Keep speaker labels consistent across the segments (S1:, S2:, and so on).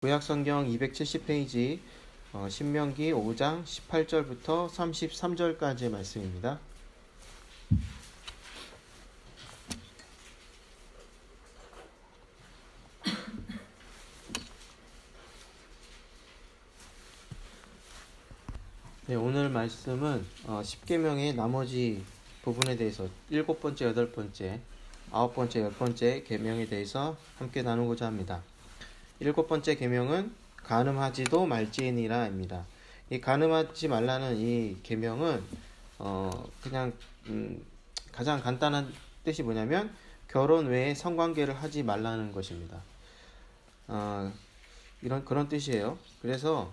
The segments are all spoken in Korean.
S1: 구약성경 270페이지 신명기 5장 18절부터 33절까지의 말씀입니다. 네, 오늘 말씀은 10계명의 나머지 부분에 대해서 7번째, 8번째, 9번째, 10번째 계명에 대해서 함께 나누고자 합니다. 7번째 계명은 간음하지도 말지니라입니다. 이 간음하지 말라는 이 계명은 그냥 가장 간단한 뜻이 뭐냐면 결혼 외에 성관계를 하지 말라는 것입니다. 그런 뜻이에요. 그래서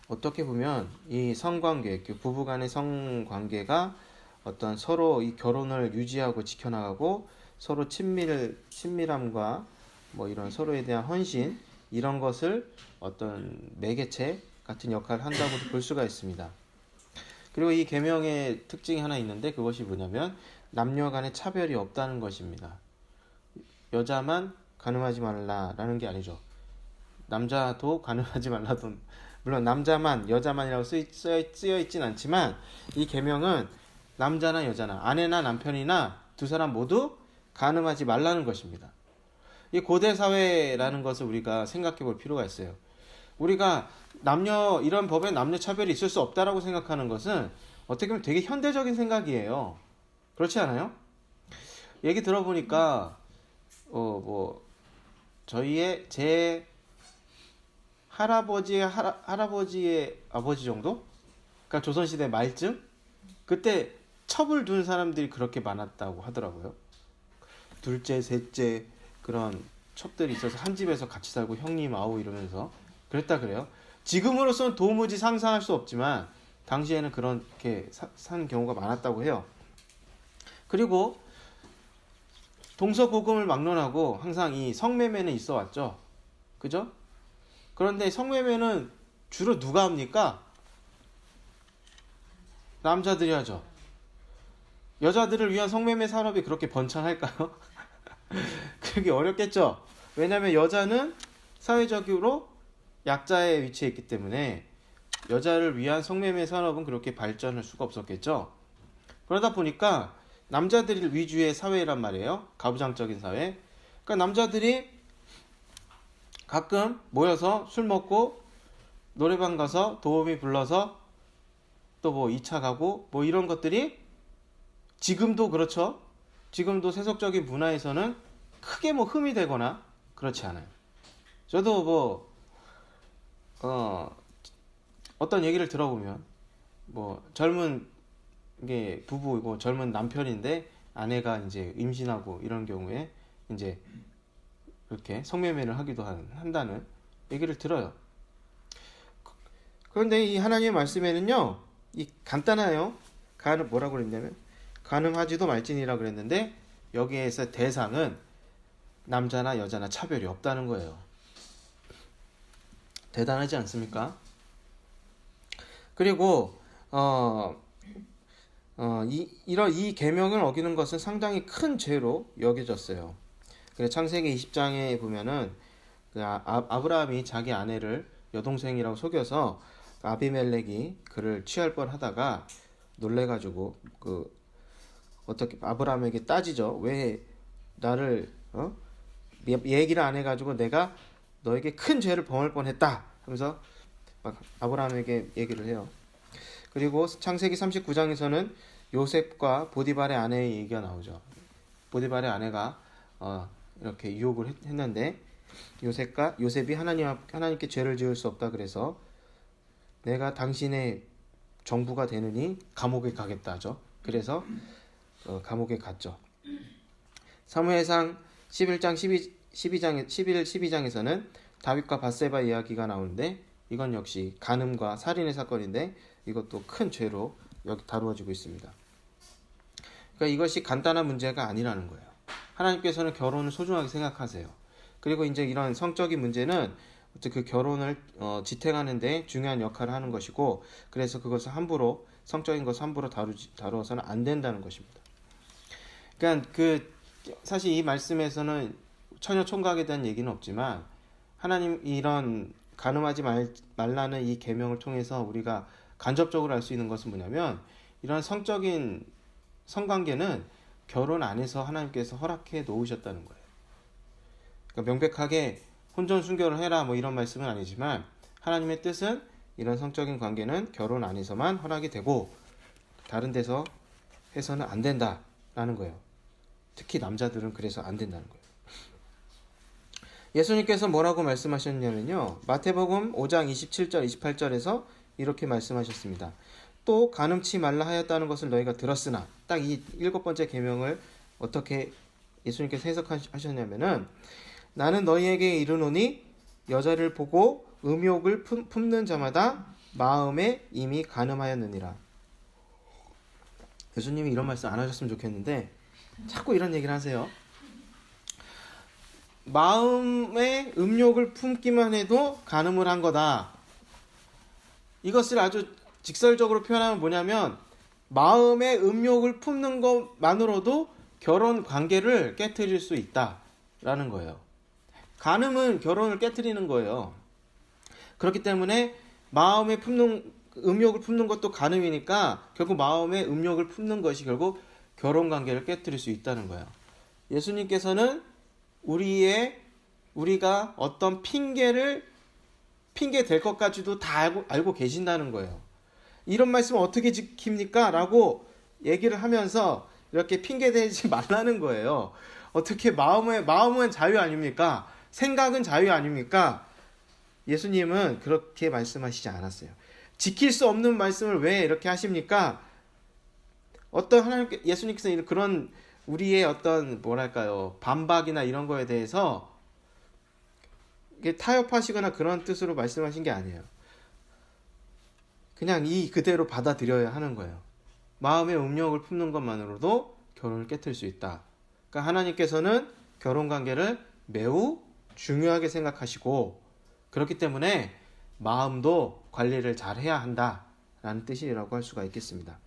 S1: 어떻게 보면 이 성관계, 부부간의 성관계가 어떤 서로 이 결혼을 유지하고 지켜나가고 서로 친밀함과 뭐 이런 서로에 대한 헌신 이런 것을 어떤 매개체 같은 역할을 한다고도 볼 수가 있습니다. 그리고 이 계명의 특징이 하나 있는데 그것이 뭐냐면 남녀 간의 차별이 없다는 것입니다. 여자만 간음하지 말라라는 게 아니죠. 남자도 간음하지 말라도 물론 남자만 여자만이라고 쓰여 있진 않지만 이 계명은 남자나 여자나 아내나 남편이나 두 사람 모두 간음하지 말라는 것입니다. 이 고대 사회라는 것을 우리가 생각해 볼 필요가 있어요. 우리가 이런 법에 남녀 차별이 있을 수 없다라고 생각하는 것은 어떻게 보면 되게 현대적인 생각이에요. 그렇지 않아요? 얘기 들어보니까 제 할아버지의 아버지 정도? 그러니까 조선시대 말쯤? 그때 첩을 둔 사람들이 그렇게 많았다고 하더라고요. 둘째, 셋째 그런 첩들이 있어서 한 집에서 같이 살고 형님 아우 이러면서 그랬다 그래요. 지금으로서는 도무지 상상할 수 없지만 당시에는 그렇게 산 경우가 많았다고 해요. 그리고 동서고금을 막론하고 항상 이 성매매는 있어 왔죠. 그죠? 그런데 성매매는 주로 누가 합니까? 남자들이 하죠. 여자들을 위한 성매매 산업이 그렇게 번창할까요? 그게 어렵겠죠. 왜냐하면 여자는 사회적으로 약자의 위치에 있기 때문에 여자를 위한 성매매 산업은 그렇게 발전할 수가 없었겠죠. 그러다 보니까 남자들 위주의 사회란 말이에요. 가부장적인 사회. 그러니까 남자들이 가끔 모여서 술 먹고 노래방 가서 도우미 불러서 또 뭐 2차 가고 뭐 이런 것들이 지금도 그렇죠. 지금도 세속적인 문화에서는 크게 뭐 흠이 되거나 그렇지 않아요. 저도 어떤 얘기를 들어보면 젊은 게 부부이고 젊은 남편인데 아내가 이제 임신하고 이런 경우에 이제 이렇게 성매매를 하기도 한다는 얘기를 들어요. 그런데 이 하나님의 말씀에는요, 이 간단해요. 뭐라고 그랬냐면 간음하지도 말지니라 그랬는데 여기에서 대상은 남자나 여자나 차별이 없다는 거예요. 대단하지 않습니까? 그리고 이 계명을 어기는 것은 상당히 큰 죄로 여겨졌어요. 그래서 창세기 20장에 보면은 아브라함이 자기 아내를 여동생이라고 속여서 아비멜렉이 그를 취할 뻔하다가 놀래가지고 어떻게 아브라함에게 따지죠. 왜 나를 얘기를 안 해가지고 내가 너에게 큰 죄를 범할 뻔했다 하면서 막 아브라함에게 얘기를 해요. 그리고 창세기 39장에서는 요셉과 보디발의 아내의 얘기가 나오죠. 보디발의 아내가 이렇게 유혹을 했는데 요셉이 하나님께 죄를 지을 수 없다 그래서 내가 당신의 정부가 되느니 감옥에 가겠다 하죠. 그래서 감옥에 갔죠. 사무엘상 11장 12장에서는 다윗과 밧세바 이야기가 나오는데 이건 역시 간음과 살인의 사건인데 이것도 큰 죄로 여기 다루어지고 있습니다. 그러니까 이것이 간단한 문제가 아니라는 거예요. 하나님께서는 결혼을 소중하게 생각하세요. 그리고 이제 이런 성적인 문제는 그 결혼을 지탱하는 데 중요한 역할을 하는 것이고 그래서 그것을 성적인 것을 함부로 다루어서는 안 된다는 것입니다. 그러니까 사실 이 말씀에서는 처녀 총각에 대한 얘기는 없지만 하나님 이런 간음하지 말라는 이 계명을 통해서 우리가 간접적으로 알 수 있는 것은 뭐냐면 이런 성적인 성관계는 결혼 안에서 하나님께서 허락해 놓으셨다는 거예요. 그러니까 명백하게 혼전 순결을 해라 뭐 이런 말씀은 아니지만 하나님의 뜻은 이런 성적인 관계는 결혼 안에서만 허락이 되고 다른 데서 해서는 안 된다라는 거예요. 특히 남자들은 그래서 안 된다는 거예요. 예수님께서 뭐라고 말씀하셨냐면요. 마태복음 5장 27절 28절에서 이렇게 말씀하셨습니다. 또 간음치 말라 하였다는 것을 너희가 들었으나, 딱 이 7번째 계명을 어떻게 예수님께서 해석하셨냐면은, 나는 너희에게 이르노니 여자를 보고 음욕을 품는 자마다 마음에 이미 간음하였느니라. 예수님이 이런 말씀 안 하셨으면 좋겠는데 자꾸 이런 얘기를 하세요. 마음에 음욕을 품기만 해도 간음을 한 거다. 이것을 아주 직설적으로 표현하면 뭐냐면 마음에 음욕을 품는 것만으로도 결혼 관계를 깨트릴 수 있다라는 거예요. 간음은 결혼을 깨트리는 거예요. 그렇기 때문에 마음에 음욕을 품는 것도 간음이니까 결국 마음에 음욕을 품는 것이 결국 결혼 관계를 깨트릴 수 있다는 거예요. 예수님께서는 우리가 어떤 핑계 될 것까지도 다 알고 계신다는 거예요. 이런 말씀을 어떻게 지킵니까? 라고 얘기를 하면서 이렇게 핑계 대지 말라는 거예요. 어떻게 마음은 자유 아닙니까? 생각은 자유 아닙니까? 예수님은 그렇게 말씀하시지 않았어요. 지킬 수 없는 말씀을 왜 이렇게 하십니까? 예수님께서 그런 우리의 어떤 반박이나 이런 거에 대해서 타협하시거나 그런 뜻으로 말씀하신 게 아니에요. 그냥 이 그대로 받아들여야 하는 거예요. 마음의 음욕을 품는 것만으로도 결혼을 깨트릴 수 있다. 그러니까 하나님께서는 결혼 관계를 매우 중요하게 생각하시고 그렇기 때문에 마음도 관리를 잘 해야 한다라는 뜻이라고 할 수가 있겠습니다.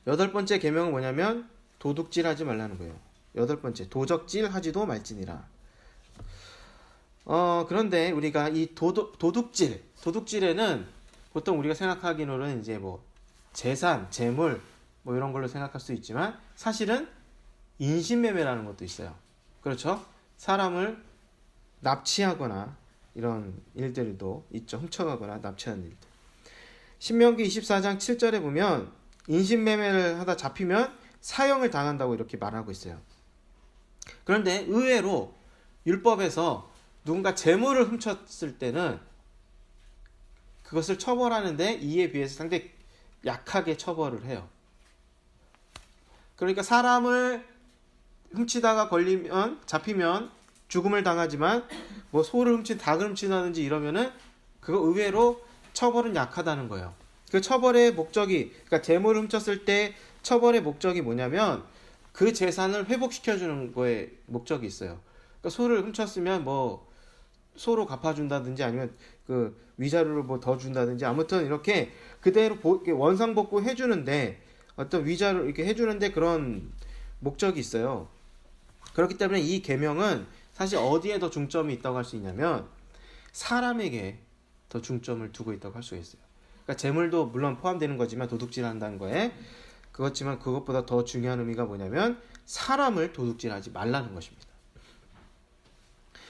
S1: 8번째 계명은 뭐냐면 도둑질하지 말라는 거예요. 8번째, 도적질하지도 말지니라. 그런데 우리가 이 도둑질에는 보통 우리가 생각하기로는 이제 재산, 재물 이런 걸로 생각할 수 있지만 사실은 인신매매라는 것도 있어요. 그렇죠? 사람을 납치하거나 이런 일들도 있죠. 훔쳐가거나 납치하는 일들. 신명기 24장 7절에 보면 인신매매를 하다 잡히면 사형을 당한다고 이렇게 말하고 있어요. 그런데 의외로 율법에서 누군가 재물을 훔쳤을 때는 그것을 처벌하는데 이에 비해서 상당히 약하게 처벌을 해요. 그러니까 사람을 훔치다가 잡히면 죽음을 당하지만 소를 닭을 훔친다든지 이러면은 그거 의외로 처벌은 약하다는 거예요. 그 처벌의 목적이, 그러니까 재물을 훔쳤을 때 처벌의 목적이 뭐냐면 그 재산을 회복시켜주는 거에 목적이 있어요. 그러니까 소를 훔쳤으면 소로 갚아준다든지 아니면 그 위자료를 더 준다든지 아무튼 이렇게 그대로 원상복구 해주는데 어떤 위자료 이렇게 해주는데 그런 목적이 있어요. 그렇기 때문에 이 계명은 사실 어디에 더 중점이 있다고 할 수 있냐면 사람에게 더 중점을 두고 있다고 할 수가 있어요. 그러니까 재물도 물론 포함되는 거지만 도둑질한다는 거에 그렇지만 그것보다 더 중요한 의미가 뭐냐면 사람을 도둑질하지 말라는 것입니다.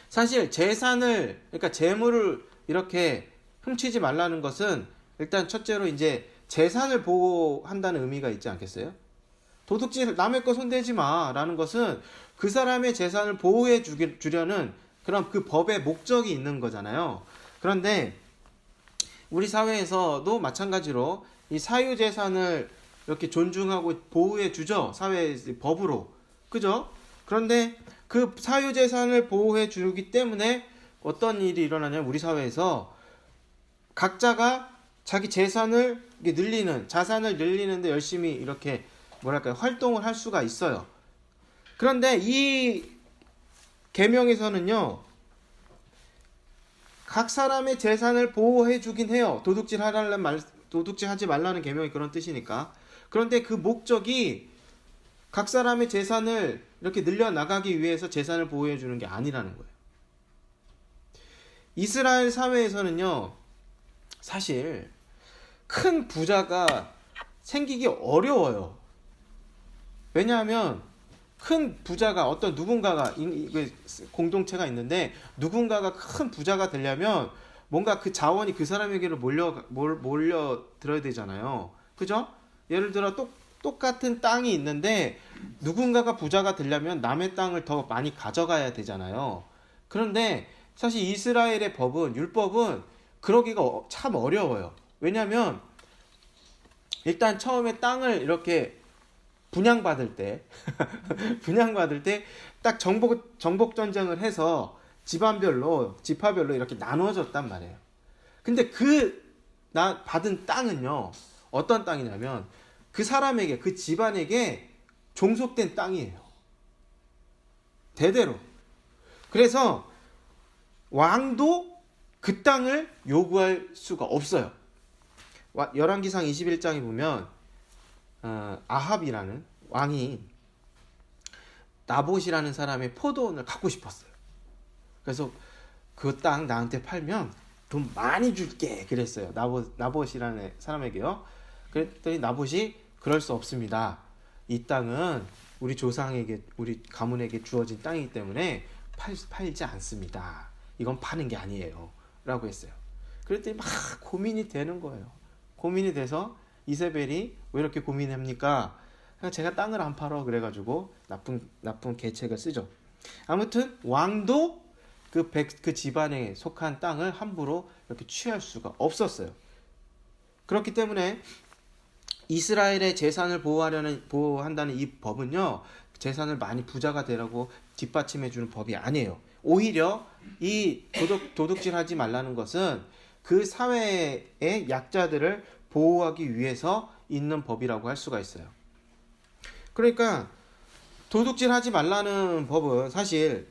S1: 사실 그러니까 재물을 이렇게 훔치지 말라는 것은 일단 첫째로 이제 재산을 보호한다는 의미가 있지 않겠어요? 도둑질, 남의 거 손대지 마라는 것은 그 사람의 재산을 보호해 주려는 그런 그 법의 목적이 있는 거잖아요. 그런데 우리 사회에서도 마찬가지로 이 사유재산을 이렇게 존중하고 보호해 주죠. 사회의 법으로. 그죠? 그런데 그 사유재산을 보호해 주기 때문에 어떤 일이 일어나냐면 우리 사회에서 각자가 자기 재산을 자산을 늘리는데 열심히 이렇게 활동을 할 수가 있어요. 그런데 이 계명에서는요, 각 사람의 재산을 보호해 주긴 해요. 도둑질하지 말라는 계명이 그런 뜻이니까. 그런데 그 목적이 각 사람의 재산을 이렇게 늘려나가기 위해서 재산을 보호해 주는 게 아니라는 거예요. 이스라엘 사회에서는요, 사실 큰 부자가 생기기 어려워요. 왜냐하면 큰 부자가 어떤 누군가가 공동체가 있는데 누군가가 큰 부자가 되려면 뭔가 그 자원이 그 사람에게로 몰려 들어야 되잖아요. 그죠? 예를 들어 똑같은 땅이 있는데 누군가가 부자가 되려면 남의 땅을 더 많이 가져가야 되잖아요. 그런데 사실 이스라엘의 율법은 그러기가 참 어려워요. 왜냐하면 일단 처음에 땅을 이렇게 분양받을 때 딱 정복 전쟁을 해서 지파별로 이렇게 나눠졌단 말이에요. 근데 받은 땅은요, 어떤 땅이냐면 그 사람에게, 그 집안에게 종속된 땅이에요. 대대로. 그래서 왕도 그 땅을 요구할 수가 없어요. 열왕기상 21장에 보면 아합이라는 왕이 나봇이라는 사람의 포도원을 갖고 싶었어요. 그래서 그 땅 나한테 팔면 돈 많이 줄게 그랬어요. 나봇이라는 사람에게요. 그랬더니 나봇이 그럴 수 없습니다. 이 땅은 우리 조상에게, 우리 가문에게 주어진 땅이기 때문에 팔지 않습니다. 이건 파는 게 아니에요. 라고 했어요. 그랬더니 막 고민이 되는 거예요. 고민이 돼서 이세벨이 왜 이렇게 고민합니까? 제가 땅을 안 팔어. 그래가지고 나쁜 계책을 쓰죠. 아무튼 왕도 그 집안에 속한 땅을 함부로 이렇게 취할 수가 없었어요. 그렇기 때문에 이스라엘의 재산을 보호한다는 이 법은요, 재산을 많이 부자가 되라고 뒷받침해주는 법이 아니에요. 오히려 이 도둑질하지 말라는 것은 그 사회의 약자들을 보호하기 위해서 있는 법이라고 할 수가 있어요. 그러니까 도둑질하지 말라는 법은 사실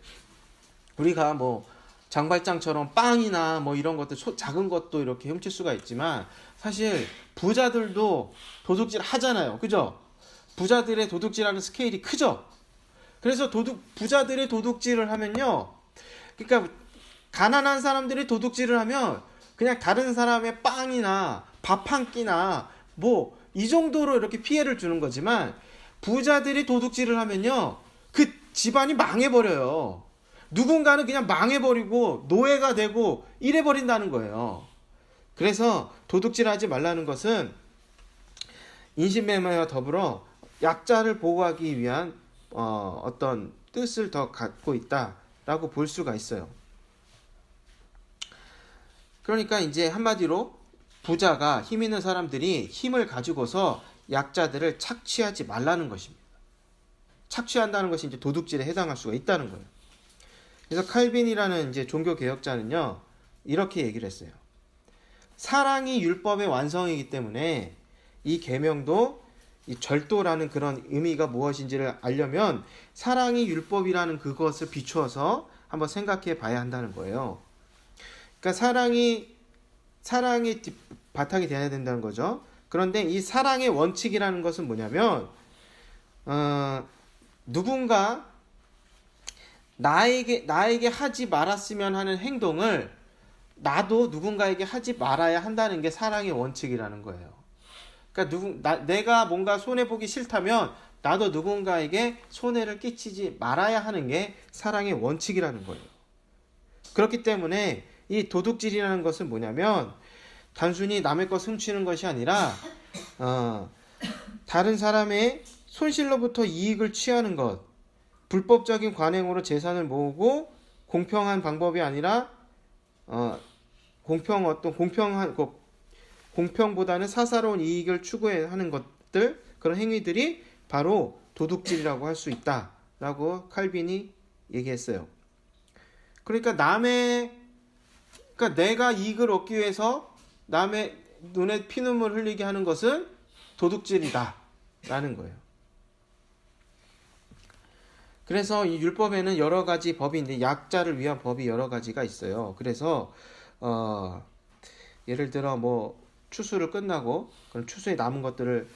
S1: 우리가 뭐 장발장처럼 빵이나 뭐 이런 것들 작은 것도 이렇게 훔칠 수가 있지만 사실 부자들도 도둑질 하잖아요. 그죠? 부자들의 도둑질하는 스케일이 크죠? 그래서 부자들의 도둑질을 하면요, 그러니까 가난한 사람들이 도둑질을 하면 그냥 다른 사람의 빵이나 밥 한 끼나 뭐 이 정도로 이렇게 피해를 주는 거지만 부자들이 도둑질을 하면요, 그 집안이 망해버려요. 누군가는 그냥 망해버리고 노예가 되고 이래버린다는 거예요. 그래서 도둑질하지 말라는 것은 인신매매와 더불어 약자를 보호하기 위한 어떤 뜻을 더 갖고 있다라고 볼 수가 있어요. 그러니까 이제 한마디로 부자가, 힘 있는 사람들이 힘을 가지고서 약자들을 착취하지 말라는 것입니다. 착취한다는 것이 이제 도둑질에 해당할 수가 있다는 거예요. 그래서 칼빈이라는 이제 종교 개혁자는요, 이렇게 얘기를 했어요. 사랑이 율법의 완성이기 때문에 이 계명도 이 절도라는 그런 의미가 무엇인지를 알려면 사랑이 율법이라는 그것을 비추어서 한번 생각해 봐야 한다는 거예요. 그러니까 사랑이 바탕이 되어야 된다는 거죠. 그런데 이 사랑의 원칙이라는 것은 뭐냐면 누군가 나에게 하지 말았으면 하는 행동을 나도 누군가에게 하지 말아야 한다는 게 사랑의 원칙이라는 거예요. 그러니까 내가 뭔가 손해보기 싫다면 나도 누군가에게 손해를 끼치지 말아야 하는 게 사랑의 원칙이라는 거예요. 그렇기 때문에 이 도둑질이라는 것은 뭐냐면 단순히 남의 것 훔치는 것이 아니라 다른 사람의 손실로부터 이익을 취하는 것, 불법적인 관행으로 재산을 모으고 공평한 방법이 아니라 공평보다는 사사로운 이익을 추구하는 것들, 그런 행위들이 바로 도둑질이라고 할 수 있다라고 칼빈이 얘기했어요. 그러니까 내가 이익을 얻기 위해서 남의 눈에 피눈물 흘리게 하는 것은 도둑질이다라는 거예요. 그래서 이 율법에는 여러 가지 법이 있는데 약자를 위한 법이 여러 가지가 있어요. 그래서 예를 들어 뭐 추수를 끝나고 그럼 추수에 남은 것들을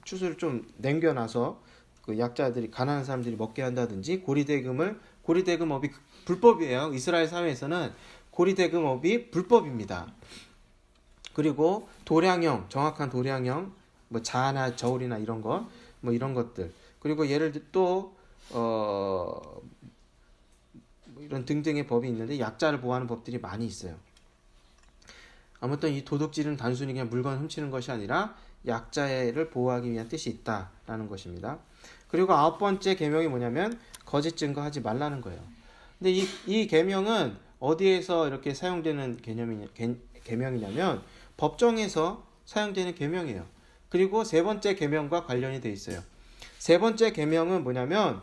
S1: 추수를 좀 남겨놔서 그 약자들이, 가난한 사람들이 먹게 한다든지 고리대금업이 불법이에요. 이스라엘 사회에서는 고리대금업이 불법입니다. 그리고 도량형, 정확한 도량형, 뭐 자나 저울이나 이런 거, 뭐 이런 것들. 그리고 예를 들어 또 뭐 이런 등등의 법이 있는데 약자를 보호하는 법들이 많이 있어요. 아무튼 이 도둑질은 단순히 그냥 물건 훔치는 것이 아니라 약자를 보호하기 위한 뜻이 있다라는 것입니다. 그리고 9번째 계명이 뭐냐면 거짓 증거하지 말라는 거예요. 근데 이 계명은 어디에서 이렇게 사용되는 계명이냐면 법정에서 사용되는 계명이에요. 그리고 세 번째 계명과 관련이 돼 있어요. 세 번째 계명은 뭐냐면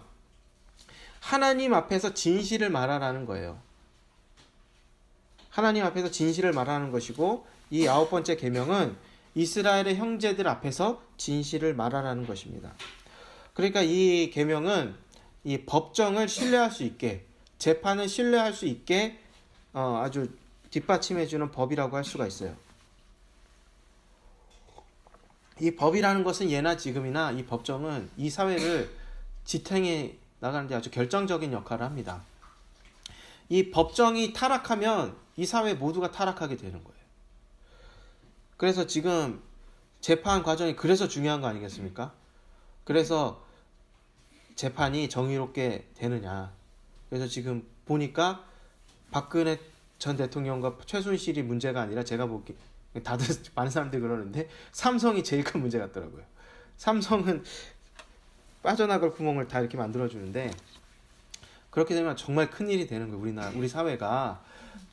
S1: 하나님 앞에서 진실을 말하라는 거예요. 하나님 앞에서 진실을 말하는 것이고, 이 9번째 계명은 이스라엘의 형제들 앞에서 진실을 말하라는 것입니다. 그러니까 이 계명은 이 법정을 신뢰할 수 있게, 재판을 신뢰할 수 있게 아주 뒷받침해주는 법이라고 할 수가 있어요. 이 법이라는 것은 예나 지금이나 이 법정은 이 사회를 지탱해 나가는 데 아주 결정적인 역할을 합니다. 이 법정이 타락하면 이 사회 모두가 타락하게 되는 거예요. 그래서 지금 재판 과정이 그래서 중요한 거 아니겠습니까? 그래서 재판이 정의롭게 되느냐. 그래서 지금 보니까 박근혜 전 대통령과 최순실이 문제가 아니라 제가 보기 다들 많은 사람들이 그러는데 삼성이 제일 큰 문제 같더라고요. 삼성은 빠져나갈 구멍을 다 이렇게 만들어주는데, 그렇게 되면 정말 큰일이 되는 거예요. 우리 사회가.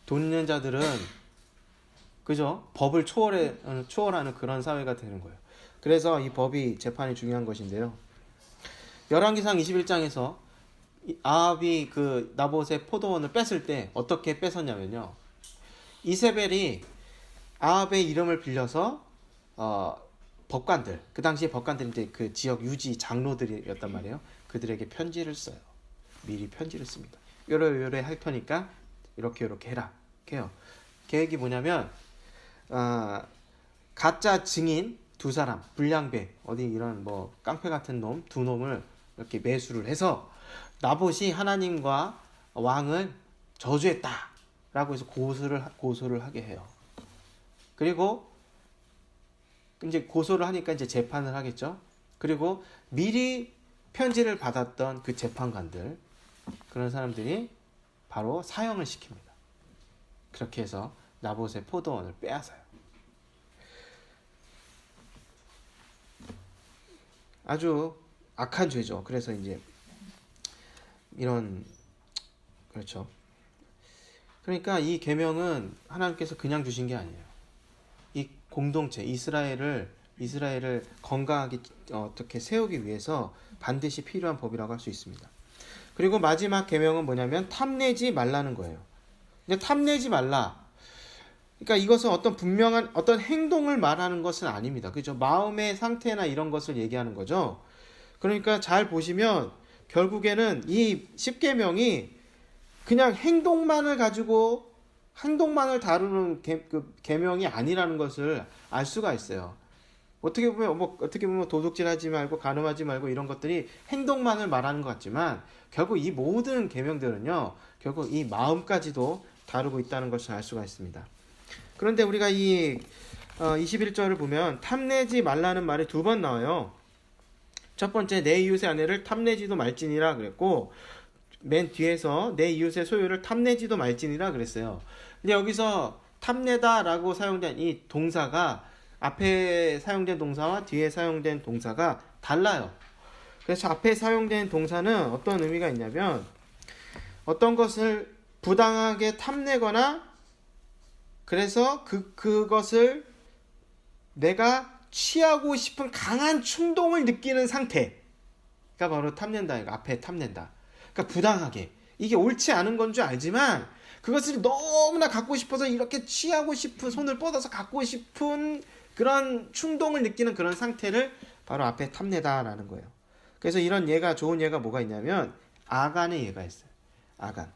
S1: 돈 있는 자들은 그죠? 법을 초월하는 그런 사회가 되는 거예요. 그래서 이 법이 재판이 중요한 것인데요. 열왕기상 21장에서 아합이 그 나봇의 포도원을 뺐을 때 어떻게 뺏었냐면요. 이세벨이 아합의 이름을 빌려서 법관들, 그 당시에 법관들이 이제 그 지역 유지 장로들이었단 말이에요. 그들에게 편지를 써요. 미리 편지를 씁니다. 요래 할 테니까 이렇게 해라. 해요. 계획이 뭐냐면 가짜 증인 두 사람, 불량배, 어디 이런 뭐 깡패 같은 놈 두 놈을 이렇게 매수를 해서 나봇이 하나님과 왕을 저주했다라고 해서 고소를 하게 해요. 그리고 이제 고소를 하니까 이제 재판을 하겠죠. 그리고 미리 편지를 받았던 그 재판관들, 그런 사람들이 바로 사형을 시킵니다. 그렇게 해서 나봇의 포도원을 빼앗아요. 아주 악한 죄죠. 그래서 이제 이런, 그렇죠. 그러니까 이 계명은 하나님께서 그냥 주신 게 아니에요. 이 공동체 이스라엘을 건강하게 어떻게 세우기 위해서 반드시 필요한 법이라고 할 수 있습니다. 그리고 마지막 계명은 뭐냐면 탐내지 말라는 거예요. 근데 탐내지 말라. 그러니까 이것은 어떤 분명한 어떤 행동을 말하는 것은 아닙니다. 그죠? 마음의 상태나 이런 것을 얘기하는 거죠. 그러니까 잘 보시면 결국에는 이 10계명이 그냥 행동만을 다루는 계명이 아니라는 것을 알 수가 있어요. 어떻게 보면 도둑질하지 말고 간음하지 말고 이런 것들이 행동만을 말하는 것 같지만 결국 이 모든 계명들은요, 결국 이 마음까지도 다루고 있다는 것을 알 수가 있습니다. 그런데 우리가 이 21절을 보면 탐내지 말라는 말이 두 번 나와요. 첫 번째, 내 이웃의 아내를 탐내지도 말지니라 그랬고, 맨 뒤에서 내 이웃의 소유를 탐내지도 말지니라 그랬어요. 근데 여기서 탐내다라고 사용된 이 동사가 앞에 사용된 동사와 뒤에 사용된 동사가 달라요. 그래서 앞에 사용된 동사는 어떤 의미가 있냐면 어떤 것을 부당하게 탐내거나 그래서 그것을 내가 취하고 싶은 강한 충동을 느끼는 상태가 바로 탐낸다. 앞에 탐낸다. 그러니까 부당하게 이게 옳지 않은 건 줄 알지만 그것을 너무나 갖고 싶어서 이렇게 취하고 싶은, 손을 뻗어서 갖고 싶은 그런 충동을 느끼는 그런 상태를 바로 앞에 탐내다라는 거예요. 그래서 이런 좋은 예가 뭐가 있냐면 아간의 예가 있어요. 아간.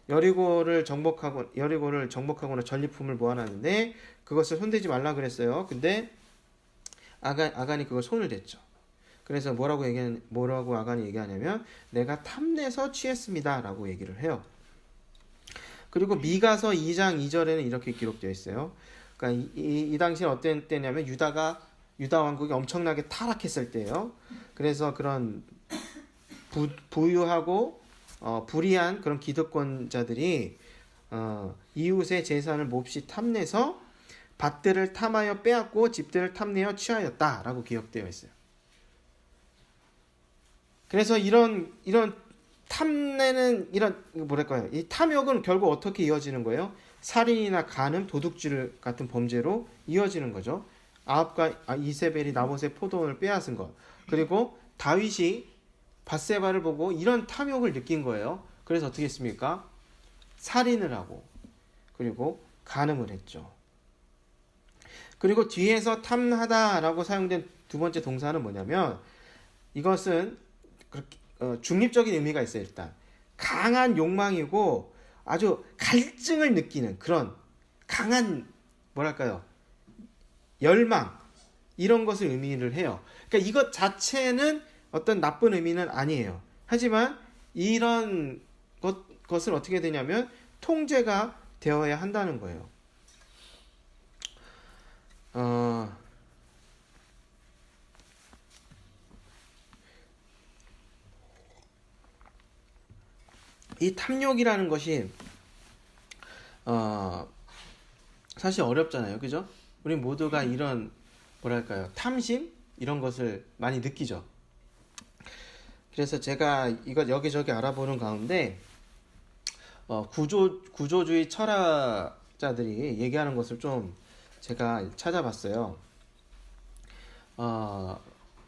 S1: 여리고를 정복하거나 전리품을 모아놨는데 그것을 손대지 말라 그랬어요. 근데 아간이 그걸 손을 댔죠. 그래서 뭐라고 아간이 얘기하냐면 내가 탐내서 취했습니다라고 얘기를 해요. 그리고 미가서 2장 2절에는 이렇게 기록되어 있어요. 그러니까 이 당시는 어떤 때냐면 유다 왕국이 엄청나게 타락했을 때예요. 그래서 그런 부유하고 불의한 그런 기득권자들이 이웃의 재산을 몹시 탐내서 밭들을 탐하여 빼앗고 집들을 탐내어 취하였다라고 기록되어 있어요. 그래서 이런 탐내는 이런 뭐랄까요? 이 탐욕은 결국 어떻게 이어지는 거예요? 살인이나 간음, 도둑질 같은 범죄로 이어지는 거죠. 아합과 이세벨이 나봇의 포도원을 빼앗은 것. 그리고 다윗이 밧세바를 보고 이런 탐욕을 느낀 거예요. 그래서 어떻게 했습니까? 살인을 하고 그리고 간음을 했죠. 그리고 뒤에서 탐하다라고 사용된 두 번째 동사는 뭐냐면 이것은 그렇게 중립적인 의미가 있어요. 일단 강한 욕망이고 아주 갈증을 느끼는 그런 강한 뭐랄까요? 열망 이런 것을 의미를 해요. 그러니까 이것 자체는 어떤 나쁜 의미는 아니에요. 하지만 이런 것을 어떻게 되냐면 통제가 되어야 한다는 거예요. 이 탐욕이라는 것이 사실 어렵잖아요. 그죠? 우리 모두가 이런 뭐랄까요? 탐심 이런 것을 많이 느끼죠. 그래서 제가 이것 여기저기 알아보는 가운데 구조주의 철학자들이 얘기하는 것을 좀 제가 찾아봤어요.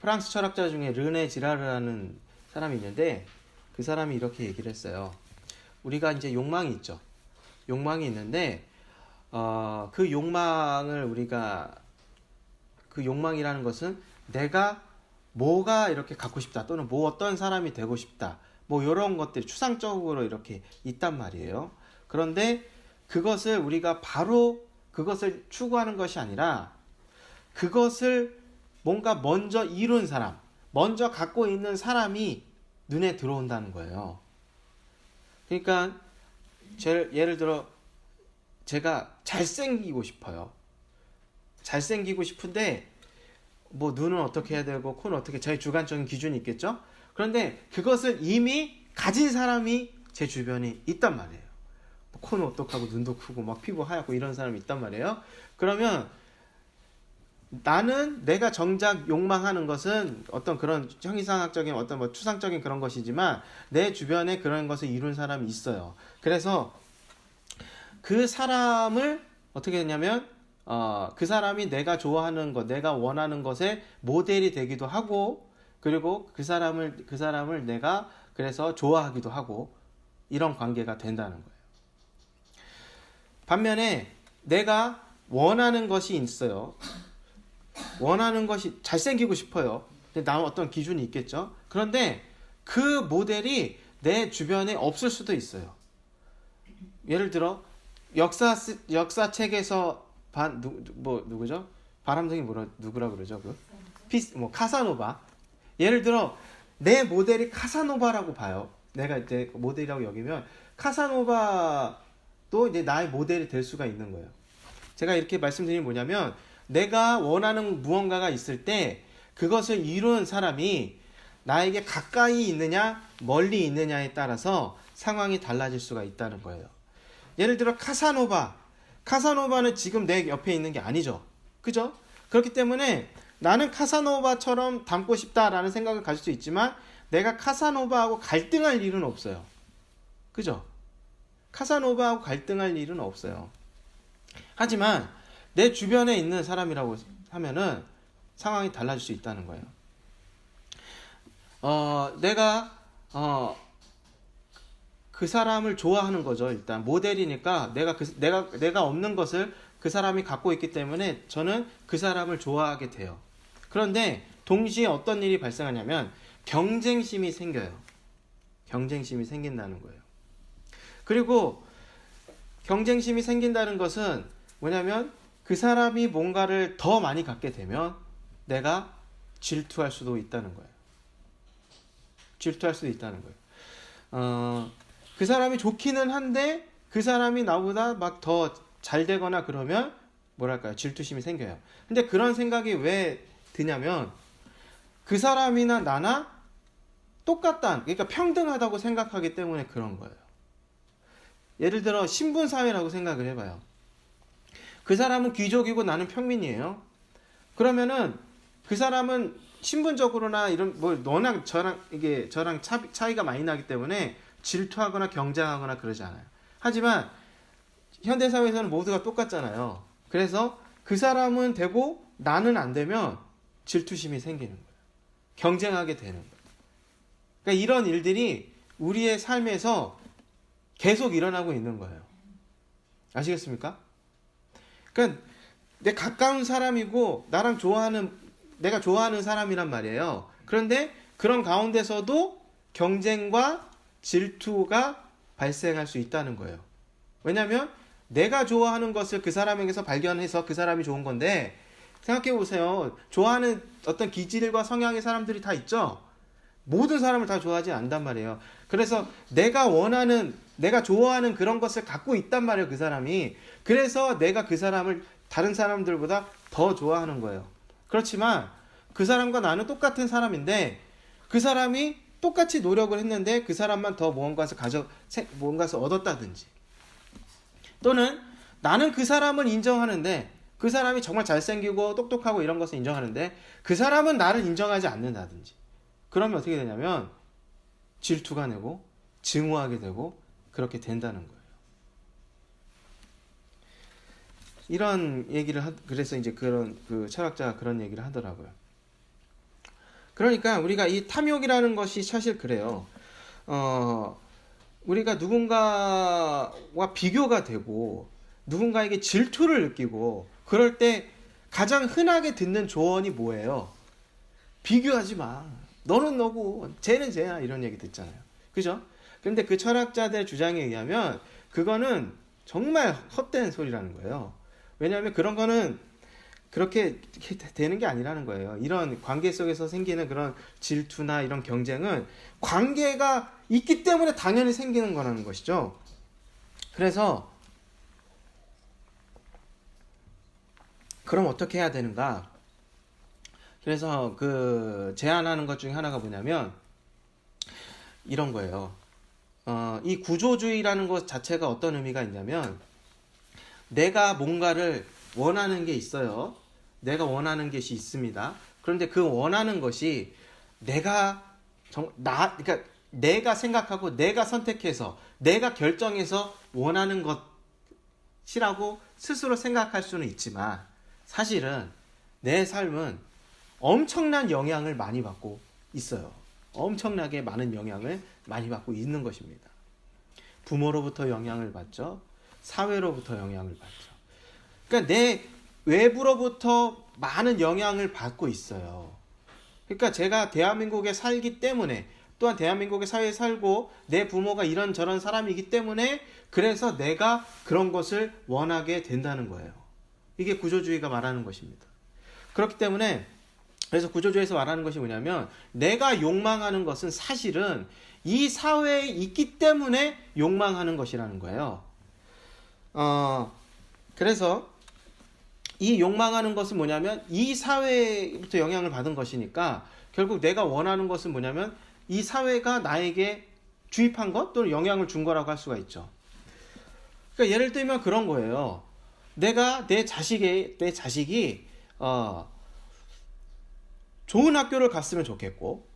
S1: 프랑스 철학자 중에 르네 지라르라는 사람이 있는데 그 사람이 이렇게 얘기를 했어요. 우리가 이제 욕망이 있죠. 욕망이 있는데 그 욕망이라는 것은 내가 뭐가 이렇게 갖고 싶다 또는 뭐 어떤 사람이 되고 싶다 뭐 이런 것들이 추상적으로 이렇게 있단 말이에요. 그런데 그것을 우리가 바로 그것을 추구하는 것이 아니라 그것을 뭔가 먼저 이룬 사람, 먼저 갖고 있는 사람이 눈에 들어온다는 거예요. 그러니까 예를 들어 제가 잘생기고 싶어요. 잘생기고 싶은데 뭐 눈은 어떻게 해야 되고 코는 어떻게 저희 주관적인 기준이 있겠죠. 그런데 그것을 이미 가진 사람이 제 주변에 있단 말이에요. 코는 어떡하고 눈도 크고 막 피부 하얗고 이런 사람이 있단 말이에요. 그러면 나는 내가 정작 욕망하는 것은 어떤 그런 형이상학적인 어떤 뭐 추상적인 그런 것이지만 내 주변에 그런 것을 이룬 사람이 있어요. 그래서 그 사람을 어떻게 했냐면 그 사람이 내가 좋아하는 것, 내가 원하는 것의 모델이 되기도 하고 그리고 그 사람을 내가 그래서 좋아하기도 하고 이런 관계가 된다는 거예요. 반면에 내가 원하는 것이 있어요. 원하는 것이 잘생기고 싶어요. 근데 나는 어떤 기준이 있겠죠. 그런데 그 모델이 내 주변에 없을 수도 있어요. 예를 들어 역사책에서 누구죠? 바람둥이 누구라 그러죠? 카사노바. 예를 들어 내 모델이 카사노바라고 봐요. 내가 이제 모델이라고 여기면 카사노바도 이제 나의 모델이 될 수가 있는 거예요. 제가 이렇게 말씀드린 게 뭐냐면 내가 원하는 무언가가 있을 때 그것을 이룬 사람이 나에게 가까이 있느냐 멀리 있느냐에 따라서 상황이 달라질 수가 있다는 거예요. 예를 들어 카사노바는 지금 내 옆에 있는 게 아니죠. 그죠? 그렇기 때문에 나는 카사노바처럼 닮고 싶다라는 생각을 가질 수 있지만 내가 카사노바하고 갈등할 일은 없어요. 그죠? 카사노바하고 갈등할 일은 없어요. 하지만 내 주변에 있는 사람이라고 하면은 상황이 달라질 수 있다는 거예요. 내가 그 사람을 좋아하는 거죠. 일단 모델이니까 내가 없는 것을 그 사람이 갖고 있기 때문에 저는 그 사람을 좋아하게 돼요. 그런데 동시에 어떤 일이 발생하냐면 경쟁심이 생겨요. 경쟁심이 생긴다는 거예요. 그리고 경쟁심이 생긴다는 것은 뭐냐면 그 사람이 뭔가를 더 많이 갖게 되면 내가 질투할 수도 있다는 거예요. 질투할 수도 있다는 거예요. 그 사람이 좋기는 한데 그 사람이 나보다 막 더 잘 되거나 그러면 뭐랄까요? 질투심이 생겨요. 근데 그런 생각이 왜 드냐면 그 사람이나 나나 똑같다. 그러니까 평등하다고 생각하기 때문에 그런 거예요. 예를 들어 신분사회라고 생각을 해봐요. 그 사람은 귀족이고 나는 평민이에요. 그러면은 그 사람은 신분적으로나 이런 뭐 너나 저랑 차이가 많이 나기 때문에 질투하거나 경쟁하거나 그러지 않아요. 하지만 현대사회에서는 모두가 똑같잖아요. 그래서 그 사람은 되고 나는 안 되면 질투심이 생기는 거예요. 경쟁하게 되는 거예요. 그러니까 이런 일들이 우리의 삶에서 계속 일어나고 있는 거예요. 아시겠습니까? 그러니까 내 가까운 사람이고 내가 좋아하는 사람이란 말이에요. 그런데 그런 가운데서도 경쟁과 질투가 발생할 수 있다는 거예요. 왜냐하면 내가 좋아하는 것을 그 사람에게서 발견해서 그 사람이 좋은 건데, 생각해 보세요. 좋아하는 어떤 기질과 성향의 사람들이 다 있죠. 모든 사람을 다 좋아하지 않단 말이에요. 그래서 내가 좋아하는 그런 것을 갖고 있단 말이에요, 그 사람이. 그래서 내가 그 사람을 다른 사람들보다 더 좋아하는 거예요. 그렇지만 그 사람과 나는 똑같은 사람인데 그 사람이 똑같이 노력을 했는데 그 사람만 더 무언가를 얻었다든지, 또는 나는 그 사람을 인정하는데 그 사람이 정말 잘생기고 똑똑하고 이런 것을 인정하는데 그 사람은 나를 인정하지 않는다든지, 그러면 어떻게 되냐면 질투가 내고 증오하게 되고 그렇게 된다는 거예요. 이런 얘기를 그래서 이제 그 철학자가 그런 얘기를 하더라고요. 그러니까 우리가 이 탐욕이라는 것이 사실 그래요. 우리가 누군가와 비교가 되고 누군가에게 질투를 느끼고 그럴 때 가장 흔하게 듣는 조언이 뭐예요? 비교하지 마. 너는 너고 쟤는 쟤야, 이런 얘기 듣잖아요. 그죠? 근데 그 철학자들의 주장에 의하면 그거는 정말 헛된 소리라는 거예요. 왜냐하면 그런 거는 그렇게 되는 게 아니라는 거예요. 이런 관계 속에서 생기는 그런 질투나 이런 경쟁은 관계가 있기 때문에 당연히 생기는 거라는 것이죠. 그래서 그럼 어떻게 해야 되는가? 그래서 그 제안하는 것 중에 하나가 뭐냐면 이런 거예요. 이 구조주의라는 것 자체가 어떤 의미가 있냐면, 내가 뭔가를 원하는 게 있어요. 내가 원하는 것이 있습니다. 그런데 그 원하는 것이 그러니까 내가 생각하고 내가 선택해서 내가 결정해서 원하는 것이라고 스스로 생각할 수는 있지만, 사실은 내 삶은 엄청난 영향을 많이 받고 있어요. 엄청나게 많은 영향을 많이 받고 있는 것입니다. 부모로부터 영향을 받죠. 사회로부터 영향을 받죠. 그러니까 내 외부로부터 많은 영향을 받고 있어요. 그러니까 제가 대한민국에 살기 때문에, 또한 대한민국의 사회에 살고 내 부모가 이런저런 사람이기 때문에 그래서 내가 그런 것을 원하게 된다는 거예요. 이게 구조주의가 말하는 것입니다. 그렇기 때문에 그래서 구조주의에서 말하는 것이 뭐냐면, 내가 욕망하는 것은 사실은 이 사회에 있기 때문에 욕망하는 것이라는 거예요. 그래서 이 욕망하는 것은 뭐냐면 이 사회부터 영향을 받은 것이니까, 결국 내가 원하는 것은 뭐냐면 이 사회가 나에게 주입한 것 또는 영향을 준 거라고 할 수가 있죠. 그러니까 예를 들면 그런 거예요. 내 자식이 좋은 학교를 갔으면 좋겠고,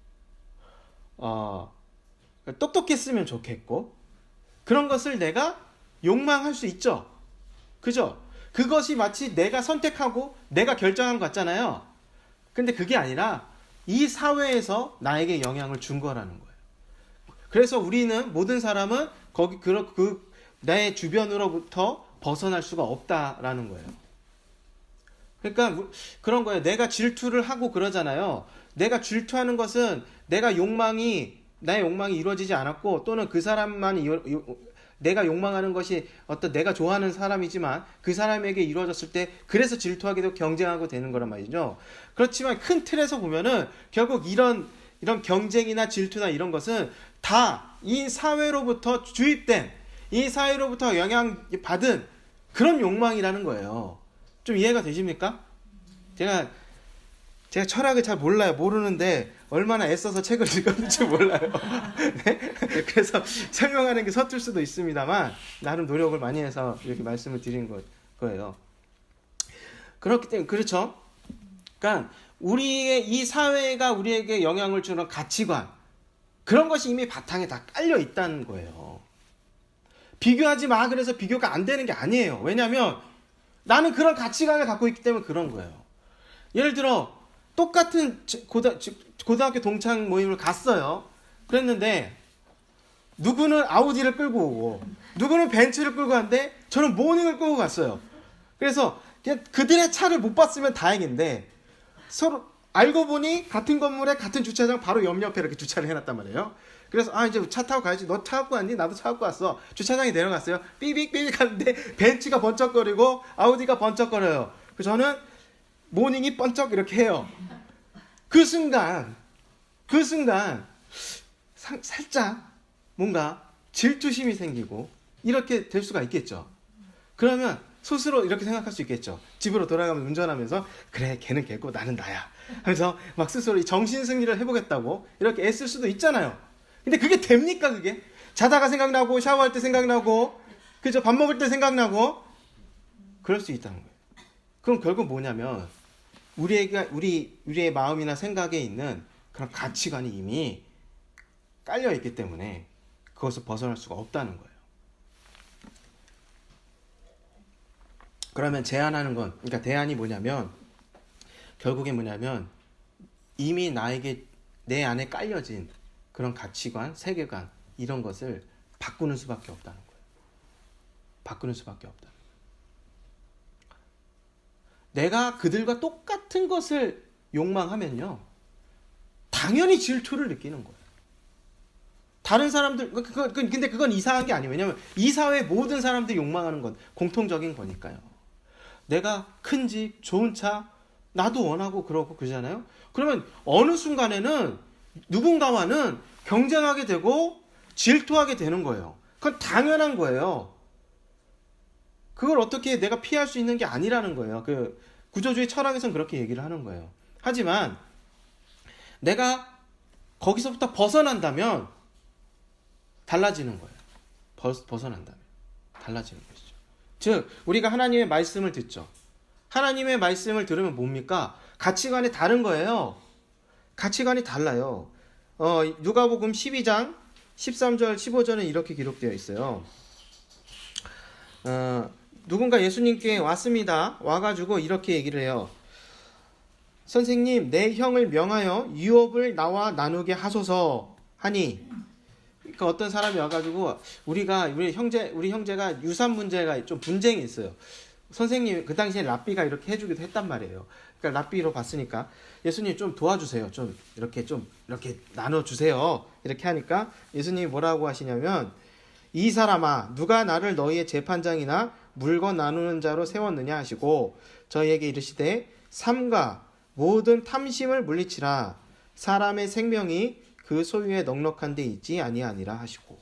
S1: 똑똑했으면 좋겠고, 그런 것을 내가 욕망할 수 있죠. 그죠? 그것이 마치 내가 선택하고 내가 결정한 것 같잖아요. 근데 그게 아니라 이 사회에서 나에게 영향을 준 거라는 거예요. 그래서 모든 사람은 내 주변으로부터 벗어날 수가 없다라는 거예요. 그러니까 그런 거예요. 내가 질투를 하고 그러잖아요. 내가 질투하는 것은 나의 욕망이 이루어지지 않았고, 또는 그 사람만 내가 욕망하는 것이 어떤 내가 좋아하는 사람이지만 그 사람에게 이루어졌을 때 그래서 질투하게 되고 경쟁하고 되는 거란 말이죠. 그렇지만 큰 틀에서 보면은 결국 이런 경쟁이나 질투나 이런 것은 다 이 사회로부터 주입된, 이 사회로부터 영향받은 그런 욕망이라는 거예요. 좀 이해가 되십니까? 제가 철학을 잘 몰라요. 모르는데 얼마나 애써서 책을 읽었는지 몰라요. 네? 그래서 설명하는 게 서툴 수도 있습니다만 나름 노력을 많이 해서 이렇게 말씀을 드린 거예요. 그렇기 때문에 그렇죠. 그러니까 우리의 이 사회가 우리에게 영향을 주는 가치관, 그런 것이 이미 바탕에 다 깔려 있다는 거예요. 비교하지 마. 그래서 비교가 안 되는 게 아니에요. 왜냐하면 나는 그런 가치관을 갖고 있기 때문에 그런 거예요. 예를 들어 똑같은 고등학교 동창 모임을 갔어요. 그랬는데 누구는 아우디를 끌고 오고 누구는 벤츠를 끌고 왔는데 저는 모닝을 끌고 갔어요. 그래서 그냥 그들의 차를 못 봤으면 다행인데 서로 알고 보니 같은 건물에 같은 주차장 바로 옆에 이렇게 주차를 해놨단 말이에요. 그래서 이제 차 타고 가야지. 너 차 갖고 왔니? 나도 차 갖고 왔어. 주차장에 내려갔어요. 삐빅삐빅 하는데 벤츠가 번쩍거리고 아우디가 번쩍거려요. 그래서 저는 모닝이 번쩍 이렇게 해요. 그 순간 살짝 뭔가 질투심이 생기고 이렇게 될 수가 있겠죠. 그러면 스스로 이렇게 생각할 수 있겠죠. 집으로 돌아가면서 운전하면서 그래 걔는 걔고 나는 나야 하면서 막 스스로 이 정신승리를 해보겠다고 이렇게 애쓸 수도 있잖아요. 근데 그게 됩니까? 그게 자다가 생각나고 샤워할 때 생각나고 그죠? 밥 먹을 때 생각나고 그럴 수 있다는 거예요. 그럼 결국 뭐냐면 우리의 마음이나 생각에 있는 그런 가치관이 이미 깔려 있기 때문에 그것을 벗어날 수가 없다는 거예요. 그러면 제안하는 건, 그러니까 대안이 뭐냐면 결국에 뭐냐면 이미 나에게 내 안에 깔려진 그런 가치관, 세계관 이런 것을 바꾸는 수밖에 없다는 거예요. 바꾸는 수밖에 없다. 내가 그들과 똑같은 것을 욕망하면요, 당연히 질투를 느끼는 거예요. 다른 사람들, 근데 그건 이상한 게 아니에요. 왜냐하면 이 사회 모든 사람들이 욕망하는 건 공통적인 거니까요. 내가 큰 집, 좋은 차, 나도 원하고 그러고 그러잖아요. 그러면 어느 순간에는 누군가와는 경쟁하게 되고 질투하게 되는 거예요. 그건 당연한 거예요. 그걸 어떻게 내가 피할 수 있는 게 아니라는 거예요. 그 구조주의 철학에서는 그렇게 얘기를 하는 거예요. 하지만 내가 거기서부터 벗어난다면 달라지는 거예요. 벗어난다면 달라지는 것이죠. 즉 우리가 하나님의 말씀을 듣죠. 하나님의 말씀을 들으면 뭡니까? 가치관이 다른 거예요. 가치관이 달라요. 누가복음 12장 13절 15절은 이렇게 기록되어 있어요. 누군가 예수님께 왔습니다. 와가지고 이렇게 얘기를 해요. 선생님, 내 형을 명하여 유업을 나와 나누게 하소서 하니, 그러니까 어떤 사람이 와가지고 우리 형제가 유산 문제가 좀 분쟁이 있어요. 선생님 그 당시에 랍비가 이렇게 해주기도 했단 말이에요. 그러니까 랍비로 봤으니까 예수님 좀 도와주세요. 좀 이렇게 나눠주세요. 이렇게 하니까 예수님이 뭐라고 하시냐면, 이 사람아, 누가 나를 너희의 재판장이나 물건 나누는 자로 세웠느냐 하시고 저희에게 이르시되 삼가 모든 탐심을 물리치라. 사람의 생명이 그 소유에 넉넉한 데 있지 아니하니라 하시고.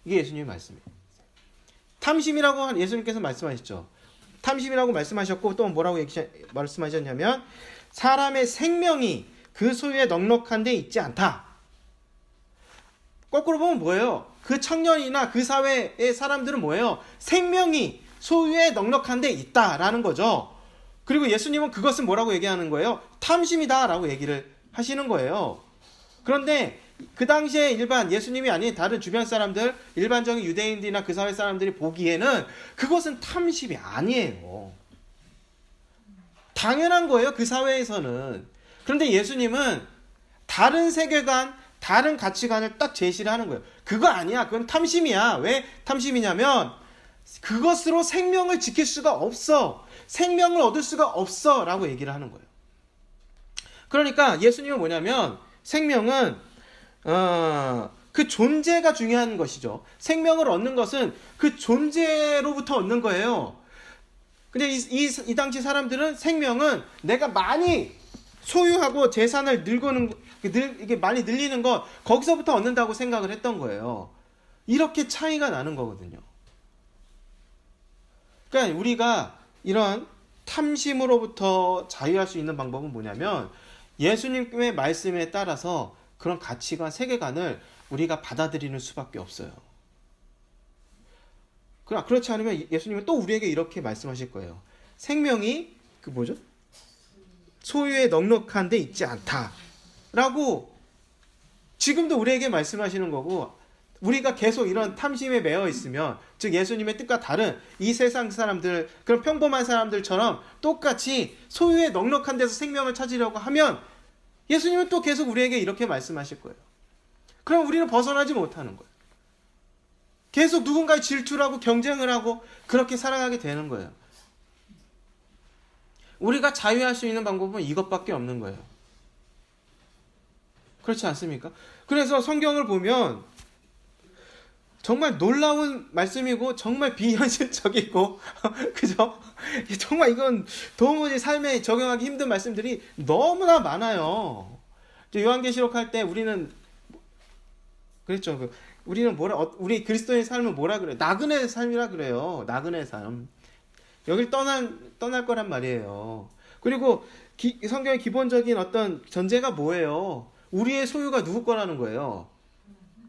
S1: 이게 예수님의 말씀이에요. 탐심이라고 예수님께서 말씀하셨죠. 탐심이라고 말씀하셨고 또 뭐라고 말씀하셨냐면 사람의 생명이 그 소유에 넉넉한 데 있지 않다. 거꾸로 보면 뭐예요? 그 청년이나 그 사회의 사람들은 뭐예요? 생명이 소유에 넉넉한 데 있다라는 거죠. 그리고 예수님은 그것은 뭐라고 얘기하는 거예요? 탐심이다라고 얘기를 하시는 거예요. 그런데 그 당시에 예수님이 아닌 다른 주변 사람들, 일반적인 유대인들이나 그 사회 사람들이 보기에는 그것은 탐심이 아니에요. 당연한 거예요, 그 사회에서는. 그런데 예수님은 다른 세계관, 다른 가치관을 딱 제시를 하는 거예요. 그거 아니야, 그건 탐심이야. 왜 탐심이냐면 그것으로 생명을 지킬 수가 없어. 생명을 얻을 수가 없어 라고 얘기를 하는 거예요. 그러니까 예수님은 뭐냐면 생명은 그 존재가 중요한 것이죠. 생명을 얻는 것은 그 존재로부터 얻는 거예요. 근데 이 당시 사람들은 생명은 내가 많이 소유하고 재산을 이게 많이 늘리는 것, 거기서부터 얻는다고 생각을 했던 거예요. 이렇게 차이가 나는 거거든요. 그러니까 우리가 이런 탐심으로부터 자유할 수 있는 방법은 뭐냐면 예수님의 말씀에 따라서 그런 가치관, 세계관을 우리가 받아들이는 수밖에 없어요. 그렇지 않으면 예수님은 또 우리에게 이렇게 말씀하실 거예요. 생명이 그 뭐죠? 소유에 넉넉한 데 있지 않다 라고 지금도 우리에게 말씀하시는 거고, 우리가 계속 이런 탐심에 매여 있으면, 즉 예수님의 뜻과 다른 이 세상 사람들, 그런 평범한 사람들처럼 똑같이 소유에 넉넉한 데서 생명을 찾으려고 하면 예수님은 또 계속 우리에게 이렇게 말씀하실 거예요. 그럼 우리는 벗어나지 못하는 거예요. 계속 누군가의 질투를 하고 경쟁을 하고 그렇게 살아가게 되는 거예요. 우리가 자유할 수 있는 방법은 이것밖에 없는 거예요. 그렇지 않습니까? 그래서 성경을 보면 정말 놀라운 말씀이고 정말 비현실적이고 그죠? 정말 이건 도무지 삶에 적용하기 힘든 말씀들이 너무나 많아요. 요한계시록 할 때 우리는 그랬죠. 우리는 우리 그리스도인의 삶은 뭐라 그래요? 나그네의 삶이라 그래요. 나그네의 삶. 여길 떠날 거란 말이에요. 그리고 성경의 기본적인 어떤 전제가 뭐예요? 우리의 소유가 누구 거라는 거예요?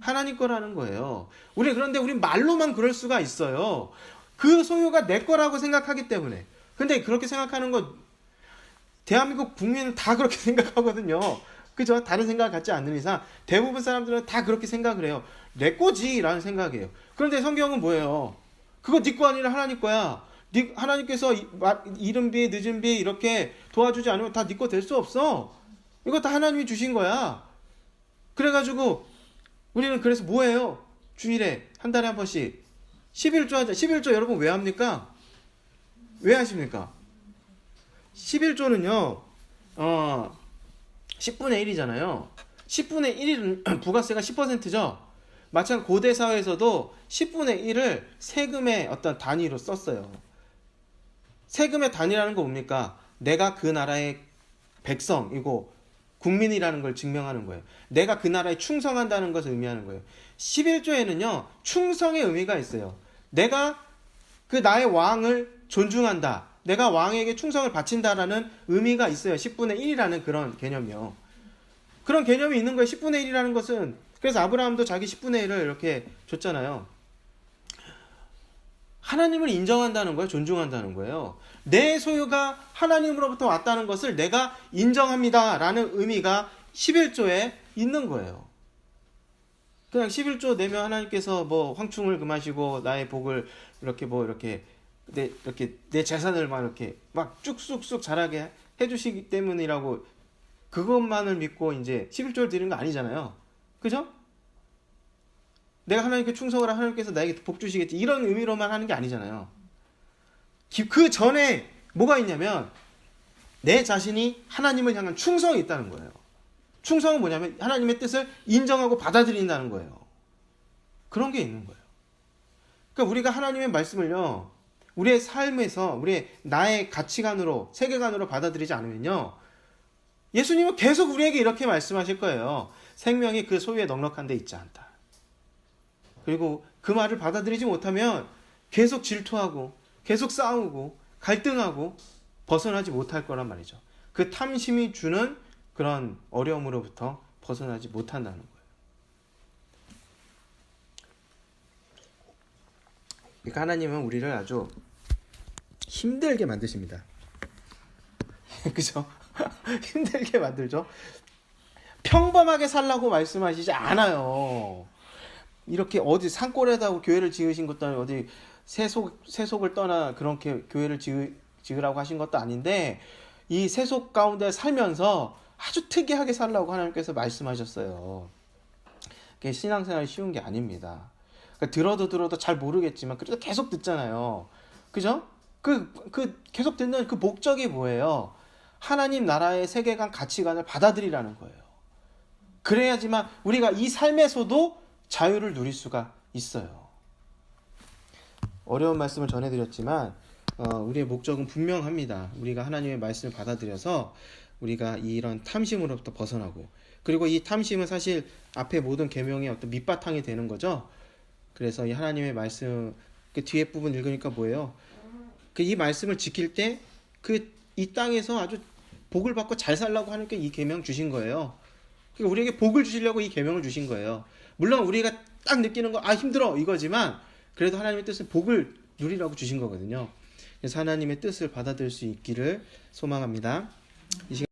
S1: 하나님 거라는 거예요. 그런데 우리 말로만 그럴 수가 있어요. 그 소유가 내 거라고 생각하기 때문에. 근데 그렇게 생각하는 건 대한민국 국민은 다 그렇게 생각하거든요. 그죠? 다른 생각 갖지 않는 이상 대부분 사람들은 다 그렇게 생각을 해요. 내 거지 라는 생각이에요. 그런데 성경은 뭐예요? 그거 네 거 아니라 하나님 거야. 하나님께서 이른 비 늦은 비 이렇게 도와주지 않으면 다 네 거 될 수 없어. 이거 다 하나님이 주신 거야. 그래가지고 우리는 그래서 뭐예요? 주일에 한 달에 한 번씩 11조 하자. 11조 여러분 왜 합니까? 왜 하십니까? 11조는요 10분의 1이잖아요. 10분의 1은 부가세가 10%죠. 마찬가지 고대 사회에서도 10분의 1을 세금의 어떤 단위로 썼어요. 세금의 단위라는 거 뭡니까? 내가 그 나라의 백성이고 국민이라는 걸 증명하는 거예요. 내가 그 나라에 충성한다는 것을 의미하는 거예요. 11조에는요 충성의 의미가 있어요. 내가 그 나의 왕을 존중한다. 내가 왕에게 충성을 바친다라는 의미가 있어요. 10분의 1이라는 그런 개념이요. 그런 개념이 있는 거예요. 10분의 1이라는 것은. 그래서 아브라함도 자기 10분의 1을 이렇게 줬잖아요. 하나님을 인정한다는 거예요. 존중한다는 거예요. 내 소유가 하나님으로부터 왔다는 것을 내가 인정합니다 라는 의미가 11조에 있는 거예요. 그냥 11조 내면 하나님께서 뭐 황충을 금하시고 나의 복을 이렇게 내 재산을 막 이렇게 막 쭉쑥쑥 자라게 해주시기 때문이라고 그것만을 믿고 이제 11조를 드리는 거 아니잖아요. 그죠? 내가 하나님께 충성을 하면 하나님께서 나에게 복 주시겠지 이런 의미로만 하는 게 아니잖아요. 그 전에 뭐가 있냐면 내 자신이 하나님을 향한 충성이 있다는 거예요. 충성은 뭐냐면 하나님의 뜻을 인정하고 받아들인다는 거예요. 그런 게 있는 거예요. 그러니까 우리가 하나님의 말씀을요 우리의 삶에서 나의 가치관으로 세계관으로 받아들이지 않으면요 예수님은 계속 우리에게 이렇게 말씀하실 거예요. 생명이 그 소유에 넉넉한 데 있지 않다. 그리고 그 말을 받아들이지 못하면 계속 질투하고 계속 싸우고 갈등하고 벗어나지 못할 거란 말이죠. 그 탐심이 주는 그런 어려움으로부터 벗어나지 못한다는 거예요. 그러니까 하나님은 우리를 아주 힘들게 만드십니다. 그죠? 힘들게 만들죠. 평범하게 살라고 말씀하시지 않아요. 이렇게 어디 산골에다 교회를 지으신 것도 아니고 어디 세속을 떠나 그렇게 교회를 지으라고 하신 것도 아닌데 이 세속 가운데 살면서 아주 특이하게 살라고 하나님께서 말씀하셨어요. 그게 신앙생활이 쉬운 게 아닙니다. 그러니까 들어도 잘 모르겠지만 그래도 계속 듣잖아요. 그죠? 그 계속 듣는 그 목적이 뭐예요? 하나님 나라의 세계관 가치관을 받아들이라는 거예요. 그래야지만 우리가 이 삶에서도 자유를 누릴 수가 있어요. 어려운 말씀을 전해드렸지만 우리의 목적은 분명합니다. 우리가 하나님의 말씀을 받아들여서 우리가 이런 탐심으로부터 벗어나고 그리고 이 탐심은 사실 앞에 모든 계명의 어떤 밑바탕이 되는 거죠. 그래서 이 하나님의 말씀 그 뒤에 부분 읽으니까 뭐예요? 그 이 말씀을 지킬 때 그 이 땅에서 아주 복을 받고 잘 살라고 하나님께 이 계명 주신 거예요. 그러니까 우리에게 복을 주시려고 이 계명을 주신 거예요. 물론 우리가 딱 느끼는 거 힘들어 이거지만 그래도 하나님의 뜻은 복을 누리라고 주신 거거든요. 그래서 하나님의 뜻을 받아들일 수 있기를 소망합니다. 이 시간